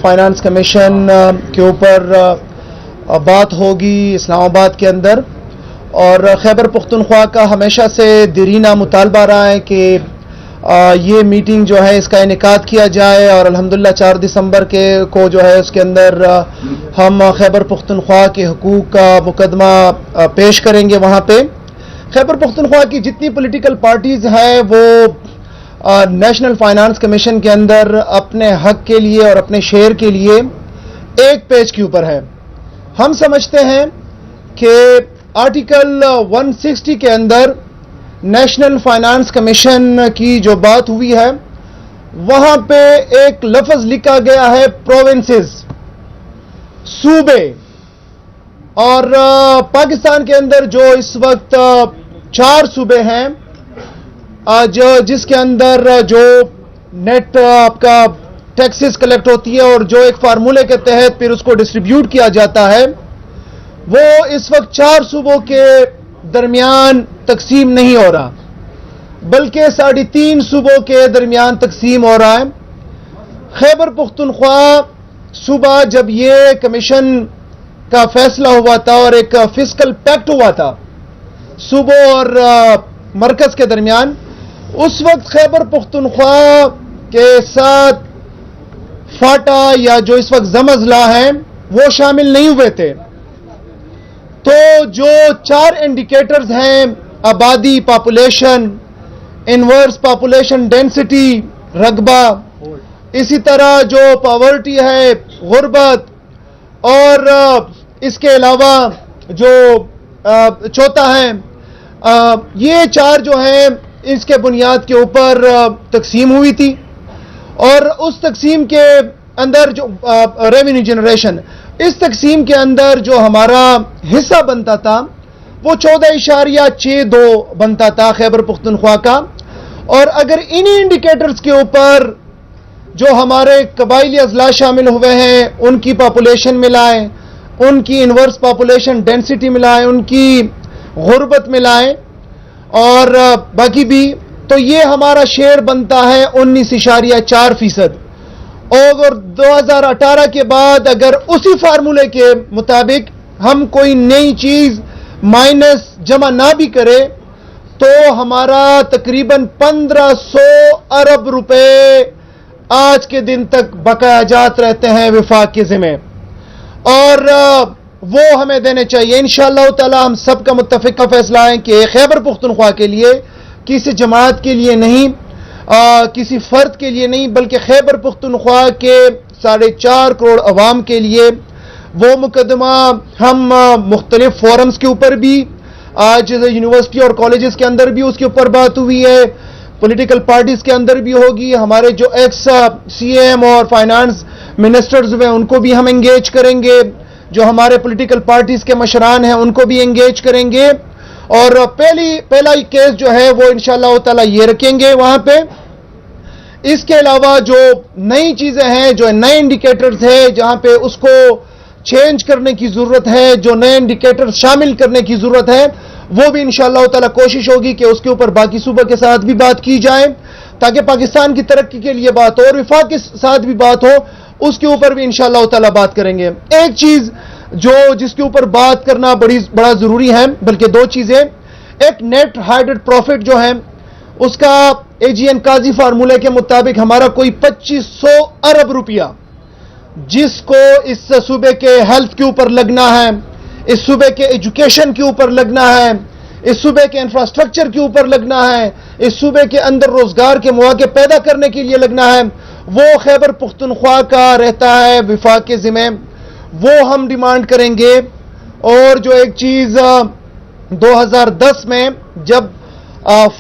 Finance commission کے اوپر بات ہوگی اسلام آباد کے اندر، اور خیبر پختونخوا کا ہمیشہ سے دیرینہ مطالبہ رہا ہے کہ یہ میٹنگ جو ہے اس کا انعقاد کیا جائے، اور الحمدللہ 4 دسمبر کو جو ہے اس کے اندر ہم خیبر پختونخوا کے حقوق کا مقدمہ پیش کریں گے. وہاں پہ خیبر پختونخوا کی جتنی پولیٹیکل پارٹیز ہیں وہ نیشنل فائنانس کمیشن کے اندر اپنے حق کے لیے اور اپنے شیئر کے لیے ایک پیج کے اوپر ہے. ہم سمجھتے ہیں کہ آرٹیکل 160 کے اندر نیشنل فائنانس کمیشن کی جو بات ہوئی ہے وہاں پہ ایک لفظ لکھا گیا ہے پروونسز، صوبے، اور پاکستان کے اندر جو اس وقت 4 صوبے ہیں جس کے اندر جو نیٹ آپ کا ٹیکسز کلیکٹ ہوتی ہے اور جو ایک فارمولے کے تحت پھر اس کو ڈسٹریبیوٹ کیا جاتا ہے، وہ اس وقت 4 صوبوں کے درمیان تقسیم نہیں ہو رہا بلکہ 3.5 صوبوں کے درمیان تقسیم ہو رہا ہے. خیبر پختونخوا صوبہ جب یہ کمیشن کا فیصلہ ہوا تھا اور ایک فسکل پیکٹ ہوا تھا صوبوں اور مرکز کے درمیان، اس وقت خیبر پختونخوا کے ساتھ فاٹا یا جو اس وقت زم اضلاع ہیں وہ شامل نہیں ہوئے تھے. تو جو 4 انڈیکیٹرز ہیں، آبادی، پاپولیشن، انورس پاپولیشن ڈینسٹی، رقبہ، اسی طرح جو پاورٹی ہے، غربت، اور اس کے علاوہ جو چوتھا ہے، یہ 4 جو ہیں اس کے بنیاد کے اوپر تقسیم ہوئی تھی. اور اس تقسیم کے اندر جو ریونیو جنریشن، اس تقسیم کے اندر جو ہمارا حصہ بنتا تھا وہ 14.62 بنتا تھا خیبر پختونخوا کا. اور اگر انہی انڈیکیٹرز کے اوپر جو ہمارے قبائلی اضلاع شامل ہوئے ہیں ان کی پاپولیشن ملائیں، ان کی انورس پاپولیشن ڈینسٹی ملائیں، ان کی غربت ملائیں اور باقی بھی، تو یہ ہمارا شیئر بنتا ہے 19.4%. اور 2018 کے بعد اگر اسی فارمولے کے مطابق ہم کوئی نئی چیز مائنس جمع نہ بھی کرے تو ہمارا تقریباً 1500 ارب روپے آج کے دن تک بقایا جات رہتے ہیں وفاق کے ذمہ، اور وہ ہمیں دینے چاہیے. انشاءاللہ تعالی ہم سب کا متفقہ فیصلہ ہے کہ خیبر پختونخوا کے لیے، کسی جماعت کے لیے نہیں، کسی فرد کے لیے نہیں، بلکہ خیبر پختونخوا کے 4.5 کروڑ عوام کے لیے وہ مقدمہ ہم مختلف فورمز کے اوپر بھی، آج یونیورسٹی اور کالجز کے اندر بھی اس کے اوپر بات ہوئی ہے، پولیٹیکل پارٹیز کے اندر بھی ہوگی، ہمارے جو ایکس سی ایم اور فائنانس منسٹرز ہوئے ان کو بھی ہم انگیج کریں گے، جو ہمارے پولیٹیکل پارٹیز کے مشران ہیں ان کو بھی انگیج کریں گے. اور پہلا کیس جو ہے وہ انشاءاللہ تعالی یہ رکھیں گے وہاں پہ. اس کے علاوہ جو نئی چیزیں ہیں، جو نئے انڈیکیٹرز ہیں جہاں پہ اس کو چینج کرنے کی ضرورت ہے، جو نئے انڈیکیٹر شامل کرنے کی ضرورت ہے، وہ بھی انشاءاللہ تعالی کوشش ہوگی کہ اس کے اوپر باقی صوبوں کے ساتھ بھی بات کی جائے تاکہ پاکستان کی ترقی کے لیے بات ہو اور وفاق کے ساتھ بھی بات ہو، اس کے اوپر بھی انشاءاللہ تعالی بات کریں گے. ایک چیز جس کے اوپر بات کرنا بڑا ضروری ہے، بلکہ 2 چیزیں. ایک نیٹ ہائیڈڈ پروفٹ جو ہے اس کا AGN قاضی فارمولے کے مطابق ہمارا کوئی 2500 ارب روپیہ جس کو اس صوبے کے ہیلتھ کے اوپر لگنا ہے، اس صوبے کے ایجوکیشن کے اوپر لگنا ہے، اس صوبے کے انفراسٹرکچر کے اوپر لگنا ہے، اس صوبے کے اندر روزگار کے مواقع پیدا کرنے کے لیے لگنا ہے، وہ خیبر پختونخوا کا رہتا ہے وفاق کے ذمہ. وہ ہم ڈیمانڈ کریں گے. اور جو ایک چیز 2010 میں جب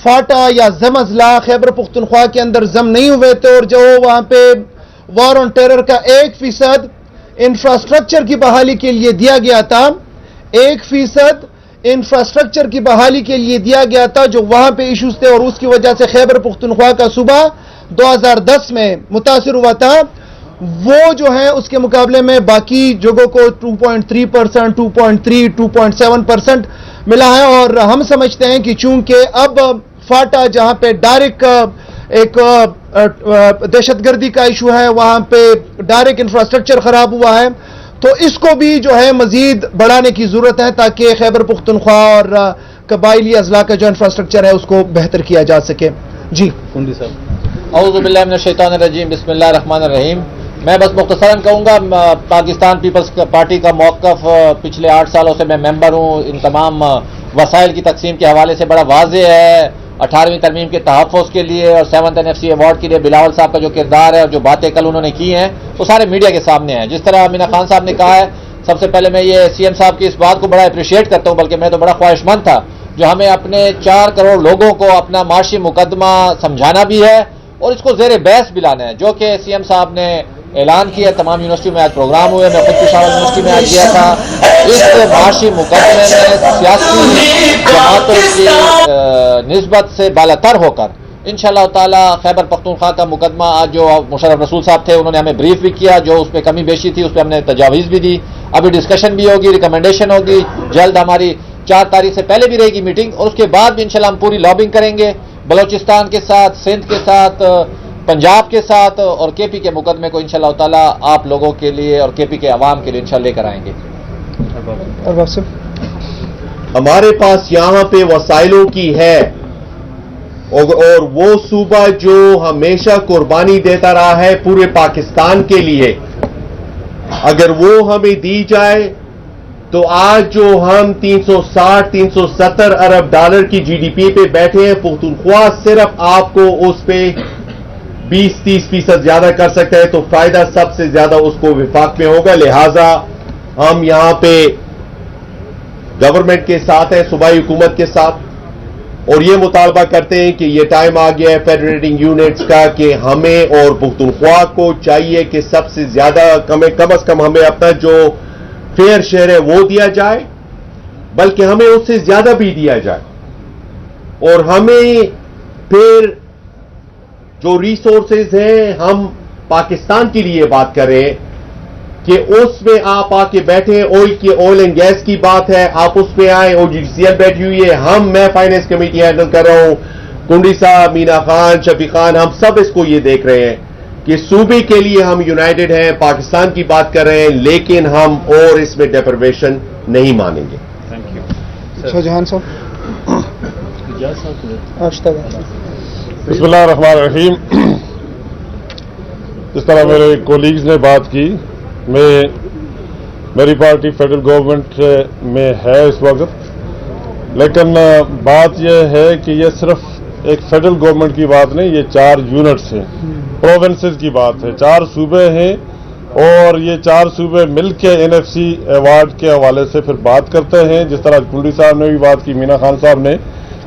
فاٹا یا زم اضلاع خیبر پختونخوا کے اندر زم نہیں ہوئے تھے اور جو وہاں پہ وار آن ٹیرر کا 1% انفراسٹرکچر کی بحالی کے لیے دیا گیا تھا، 1% انفراسٹرکچر کی بحالی کے لیے دیا گیا تھا جو وہاں پہ ایشوز تھے، اور اس کی وجہ سے خیبر پختونخوا کا صوبہ 2010 میں متاثر ہوا تھا. وہ جو ہیں اس کے مقابلے میں باقی جگہوں کو 2.3%، 2.3%، 2.7% ملا ہے. اور ہم سمجھتے ہیں کہ چونکہ اب فاٹا جہاں پہ ڈائریکٹ ایک دہشت گردی کا ایشو ہے, وہاں پہ ڈائریکٹ انفراسٹرکچر خراب ہوا ہے, تو اس کو بھی جو ہے مزید بڑھانے کی ضرورت ہے تاکہ خیبر پختونخوا اور قبائلی اضلاع کا جو انفراسٹرکچر ہے اس کو بہتر کیا جا سکے. جی کنڈی صاحب. اعوذ باللہ من الشیطان الرجیم, بسم اللہ الرحمن الرحیم. میں بس مختصراً کہوں گا, پاکستان پیپلز پارٹی کا موقف پچھلے 8 سالوں سے میں ممبر ہوں, ان تمام وسائل کی تقسیم کے حوالے سے بڑا واضح ہے. 18ویں ترمیم کے تحفظ کے لیے اور 7th NFC ایوارڈ کے لیے بلاول صاحب کا جو کردار ہے اور جو باتیں کل انہوں نے کی ہیں وہ سارے میڈیا کے سامنے ہیں. جس طرح امینا خان صاحب نے کہا ہے, سب سے پہلے میں یہ CM صاحب کی اس بات کو بڑا اپریشیٹ کرتا ہوں, بلکہ میں تو بڑا خواہش مند تھا, جو ہمیں اپنے 4 کروڑ لوگوں کو اپنا معاشی مقدمہ سمجھانا بھی ہے اور اس کو زیر بحث بھی لانا ہے, جو کہ CM صاحب نے اعلان کیا. تمام یونیورسٹیوں میں آج پروگرام ہوئے, میں خود پشاور یونیورسٹی میں آج گیا تھا. اس معاشی مقدمے میں سیاسی جماعتوں کی نسبت سے بالاتر ہو کر انشاءاللہ تعالی خیبر پختونخوا کا مقدمہ, آج جو مشرف رسول صاحب تھے انہوں نے ہمیں بریف بھی کیا, جو اس پہ کمی بیشی تھی اس پہ ہم نے تجاویز بھی دی. ابھی ڈسکشن بھی ہوگی, ریکمنڈیشن ہوگی, جلد ہماری 4 تاریخ سے پہلے بھی رہے گی میٹنگ, اور اس کے بعد بھی انشاءاللہ ہم پوری لابنگ کریں گے بلوچستان کے ساتھ, سندھ کے ساتھ, پنجاب کے ساتھ, اور KP کے مقدمے کو انشاءاللہ تعالی آپ لوگوں کے لیے اور KP کے عوام کے لیے انشاءاللہ لے کر آئیں گے. ہمارے پاس یہاں پہ وسائلوں کی ہے, اور وہ صوبہ جو ہمیشہ قربانی دیتا رہا ہے پورے پاکستان کے لیے, اگر وہ ہمیں دی جائے تو آج جو ہم 360-370 ارب ڈالر کی GDP پہ بیٹھے ہیں, پختونخوا صرف آپ کو اس پہ 20-30% زیادہ کر سکتا ہے, تو فائدہ سب سے زیادہ اس کو وفاق میں ہوگا. لہذا ہم یہاں پہ گورنمنٹ کے ساتھ ہیں, صوبائی حکومت کے ساتھ, اور یہ مطالبہ کرتے ہیں کہ یہ ٹائم آ گیا ہے فیڈریٹنگ یونٹس کا کہ ہمیں اور پختونخوا کو چاہیے کہ سب سے زیادہ کم از کم ہمیں اپنا جو فیئر شیئر ہے وہ دیا جائے, بلکہ ہمیں اس سے زیادہ بھی دیا جائے. اور ہمیں پھر جو ریسورسز ہیں, ہم پاکستان کے لیے بات کریں کہ اس میں آپ آ کے بیٹھے, آئل اینڈ گیس کی بات ہے, آپ اس پہ آئیں, OGCL بیٹھی ہوئی ہے, میں فائنینس کمیٹی ہینڈل کر رہا ہوں, کنڈی صاحب, مینا خان, شفیق خان, ہم سب اس کو یہ دیکھ رہے ہیں کہ صوبے کے لیے ہم یونائٹڈ ہیں, پاکستان کی بات کر رہے ہیں, لیکن ہم اور اس میں ڈیپریویشن نہیں مانیں گے. Thank you. شاہجہان صاحب. بسم اللہ الرحمن الرحیم. جس طرح میرے کولیگز نے بات کی, میری پارٹی فیڈرل گورنمنٹ میں ہے اس وقت, لیکن بات یہ ہے کہ یہ صرف ایک فیڈرل گورنمنٹ کی بات نہیں, یہ 4 یونٹس ہیں, پروونسز کی بات ہے, 4 صوبے ہیں, اور یہ 4 صوبے مل کے NFC ایوارڈ کے حوالے سے پھر بات کرتے ہیں. جس طرح کنڈی صاحب نے بھی بات کی, مینا خان صاحب نے,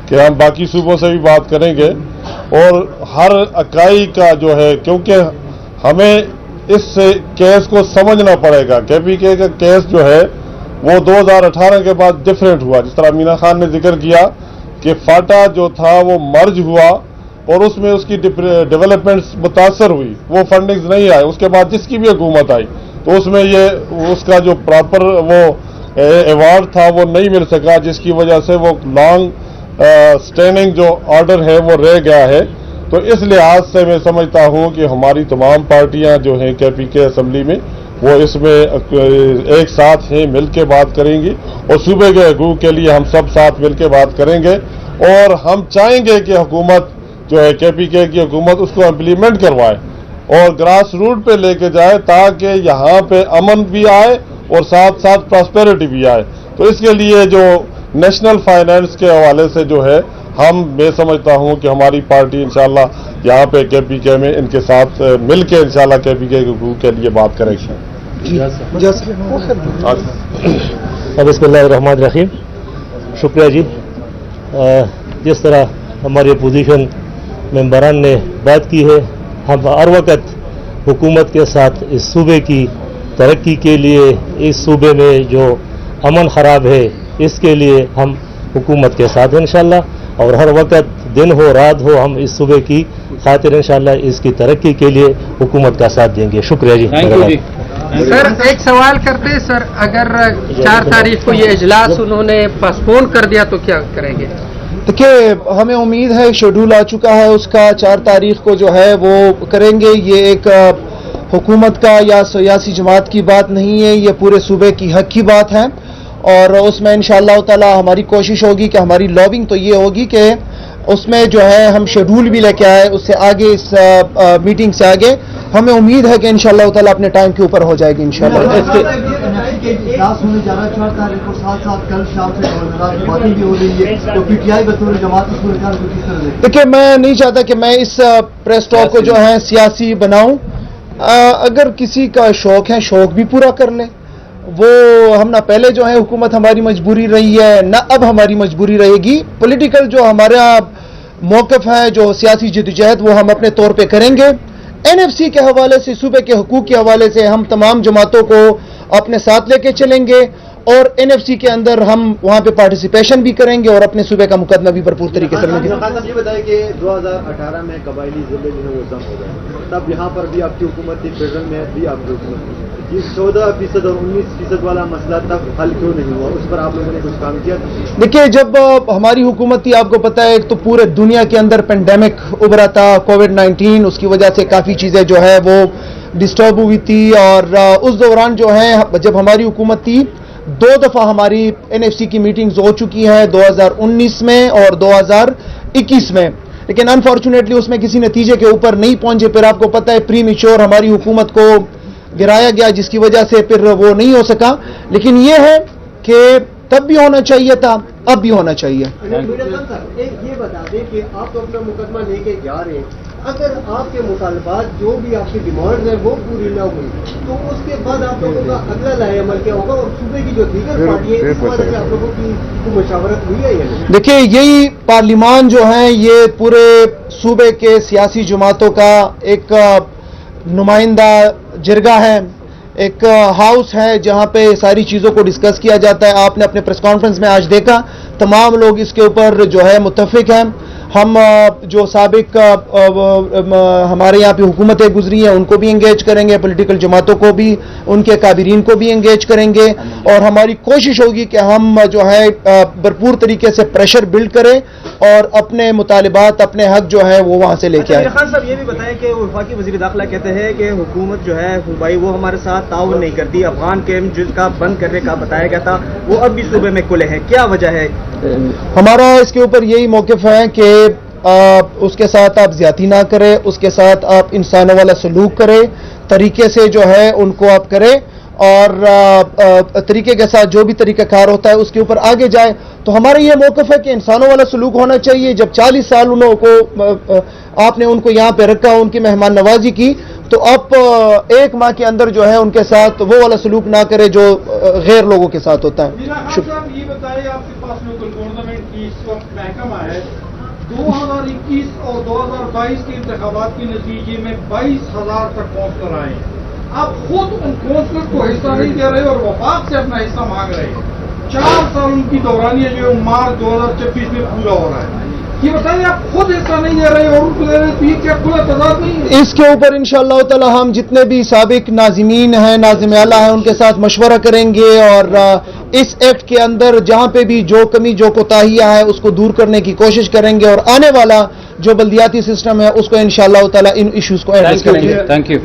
کہ ہم باقی صوبوں سے بھی بات کریں گے, اور ہر اکائی کا جو ہے, کیونکہ ہمیں اس کیس کو سمجھنا پڑے گا. KPK کا کیس جو ہے وہ 2018 کے بعد ڈفرینٹ ہوا. جس طرح مینا خان نے ذکر کیا کہ فاٹا جو تھا وہ مرج ہوا, اور اس میں اس کی ڈیولپمنٹس متاثر ہوئی, وہ فنڈنگز نہیں آئے. اس کے بعد جس کی بھی حکومت آئی تو اس میں یہ اس کا جو پراپر وہ ایوارڈ تھا وہ نہیں مل سکا, جس کی وجہ سے وہ لانگ اسٹینڈنگ جو آرڈر ہے وہ رہ گیا ہے. تو اس لحاظ سے میں سمجھتا ہوں کہ ہماری تمام پارٹیاں جو ہیں KPK اسمبلی میں وہ اس میں ایک ساتھ ہیں, مل کے بات کریں گی, اور صوبے کے حقوق کے لیے ہم سب ساتھ مل کے بات کریں گے. اور ہم چاہیں گے کہ حکومت جو ہے KPK کی حکومت اس کو امپلیمنٹ کروائے اور گراس روٹ پہ لے کے جائے, تاکہ یہاں پہ امن بھی آئے اور ساتھ ساتھ پراسپیرٹی بھی آئے. تو اس کے لیے جو نیشنل فائنینس کے حوالے سے جو ہے, میں سمجھتا ہوں کہ ہماری پارٹی انشاءاللہ یہاں پہ KPK میں ان کے ساتھ مل کے انشاءاللہ KPK کے حقوق کے لیے بات کرے گی. بسم اللہ الرحمن الرحیم. شکریہ جی. جس طرح ہماری اپوزیشن ممبران نے بات کی ہے, ہم ہر وقت حکومت کے ساتھ اس صوبے کی ترقی کے لیے, اس صوبے میں جو امن خراب ہے اس کے لیے ہم حکومت کے ساتھ انشاءاللہ, اور ہر وقت دن ہو رات ہو ہم اس صوبے کی خاطر انشاءاللہ اس کی ترقی کے لیے حکومت کا ساتھ دیں گے. شکریہ جی. سر ایک سوال کرتے سر, اگر 4 تاریخ کو یہ اجلاس انہوں نے پاسپون کر دیا تو کیا کریں گے؟ دیکھیے ہمیں امید ہے شیڈول آ چکا ہے اس کا 4 تاریخ کو جو ہے وہ کریں گے. یہ ایک حکومت کا یا سیاسی جماعت کی بات نہیں ہے, یہ پورے صوبے کی حق کی بات ہے, اور اس میں انشاءاللہ تعالی ہماری کوشش ہوگی کہ ہماری لابنگ تو یہ ہوگی کہ اس میں جو ہے ہم شیڈول بھی لے کے آئے اس سے آگے, اس میٹنگ سے آگے. ہمیں امید ہے کہ انشاءاللہ تعالی اپنے ٹائم کے اوپر ہو جائے گی انشاءاللہ. دیکھیے میں نہیں چاہتا کہ میں اس پریس ٹاک کو جو ہے سیاسی بناؤں. اگر کسی کا شوق ہے شوق بھی پورا کر لے. وہ ہم نہ پہلے جو ہے حکومت ہماری مجبوری رہی ہے نہ اب ہماری مجبوری رہے گی. پولیٹیکل جو ہمارا موقف ہے, جو سیاسی جدوجہد, وہ ہم اپنے طور پہ کریں گے. NFC کے حوالے سے, صوبے کے حقوق کے حوالے سے ہم تمام جماعتوں کو اپنے ساتھ لے کے چلیں گے, اور NFC کے اندر ہم وہاں پہ پارٹیسپیشن بھی کریں گے اور اپنے صوبے کا مقدمہ بھی بھرپور طریقے سے لیں گے. یہ بتائیں کہ 2018 میں قبائلی ضلع جو ہے وہ ضم ہو گئے, تب یہاں پر بھی آپ کی حکومت تھی, فیڈرل میں بھی آپ کی حکومت تھی. یہ 14% اور 19% والا مسئلہ تب حل کیوں نہیں ہوا؟ اس پر آپ لوگوں نے کچھ کام کیا تھا؟ دیکھیے جب ہماری حکومت تھی, آپ کو پتہ ہے ایک تو پورے دنیا کے اندر پینڈیمک ابھرا تھا, کووڈ-19, اس کی وجہ سے کافی چیزیں جو ہے وہ ڈسٹرب ہوئی تھی. اور اس دوران جو ہے جب ہماری حکومت تھی 2 دفعہ ہماری NFC کی میٹنگز ہو چکی ہیں, 2019 میں اور 2021 میں, لیکن انفارچونیٹلی اس میں کسی نتیجے کے اوپر نہیں پہنچے. پھر آپ کو پتہ ہے پری میچور ہماری حکومت کو گرایا گیا, جس کی وجہ سے پھر وہ نہیں ہو سکا. لیکن یہ ہے کہ تب بھی ہونا چاہیے تھا, اب بھی ہونا چاہیے. یہ بتا دیں کہ آپ تو اپنا مقدمہ لے کے جا رہے ہیں, اگر آپ کے مطالبات جو بھی آپ کی ڈیمانڈز ہیں وہ پوری نہ ہوئی تو اس کے بعد آپ لوگوں کا اگلا لائحہ عمل کیا ہوگا, اور صوبے کی جو دیگر پارٹی ہے اس وجہ سے آپ لوگوں کی مشاورت ہوئی ہے یا نہیں؟ دیکھیے یہی پارلیمان جو ہے یہ پورے صوبے کے سیاسی جماعتوں کا ایک نمائندہ جرگہ ہے, ایک ہاؤس ہے جہاں پہ ساری چیزوں کو ڈسکس کیا جاتا ہے. آپ نے اپنے پریس کانفرنس میں آج دیکھا تمام لوگ اس کے اوپر جو ہے متفق ہیں. ہم جو سابق ہمارے یہاں پہ حکومتیں گزری ہیں ان کو بھی انگیج کریں گے, پولیٹیکل جماعتوں کو بھی, ان کے کابرین کو بھی انگیج کریں گے, اور ہماری کوشش ہوگی کہ ہم جو ہے بھرپور طریقے سے پریشر بلڈ کریں اور اپنے مطالبات, اپنے حق جو ہے وہ وہاں سے لے کے آئیں. خان صاحب یہ بھی بتائیں کہ وفاقی وزیر داخلہ کہتے ہیں کہ حکومت جو ہے بھائی وہ ہمارے ساتھ تعاون نہیں کرتی. افغان کیمپ جن کا بند کرنے کا بتایا گیا تھا وہ اب بھی صوبے میں کھلے ہیں, کیا وجہ ہے؟ ہمارا اس کے اوپر یہی موقف ہے کہ اس کے ساتھ آپ زیادتی نہ کریں, اس کے ساتھ آپ انسانوں والا سلوک کریں, طریقے سے جو ہے ان کو آپ کریں, اور طریقے کے ساتھ جو بھی طریقہ کار ہوتا ہے اس کے اوپر آگے جائے. تو ہمارا یہ موقف ہے کہ انسانوں والا سلوک ہونا چاہیے. جب 40 سال آپ نے ان کو یہاں پہ رکھا, ان کی مہمان نوازی کی, تو آپ 1 ماہ کے اندر جو ہے ان کے ساتھ وہ والا سلوک نہ کرے جو غیر لوگوں کے ساتھ ہوتا ہے. یہ بتائیے آپ کے پاس لوکل گورنمنٹ کی اس وقت محکمہ ہے, 2021 اور 2022 کے انتخابات کے نتیجے میں 22,000 تک کونسلر آئے ہیں. آپ خود ان کونسلر کو حصہ نہیں دے رہے اور وفاق سے اپنا حصہ مانگ رہے ہیں. 4 سال ان کی دورانیہ جو مارچ 2026 میں پورا ہو رہا ہے. یہ بتائیے آپ خود حصہ نہیں دے رہے اور ان کو دے رہے, تو یہ کیا کھلا تضاد نہیں ہے؟ اس کے اوپر انشاءاللہ تعالی ہم جتنے بھی سابق ناظمین ہیں, ناظم اعلیٰ ہیں, ان کے ساتھ مشورہ کریں گے, اور اس ایکٹ کے اندر جہاں پہ بھی جو کمی جو کوتاہیاں ہیں اس کو دور کرنے کی کوشش کریں گے, اور آنے والا جو بلدیاتی سسٹم ہے اس کو انشاءاللہ تعالی ان ایشوز کو ایڈریس کریں گے. Thank you.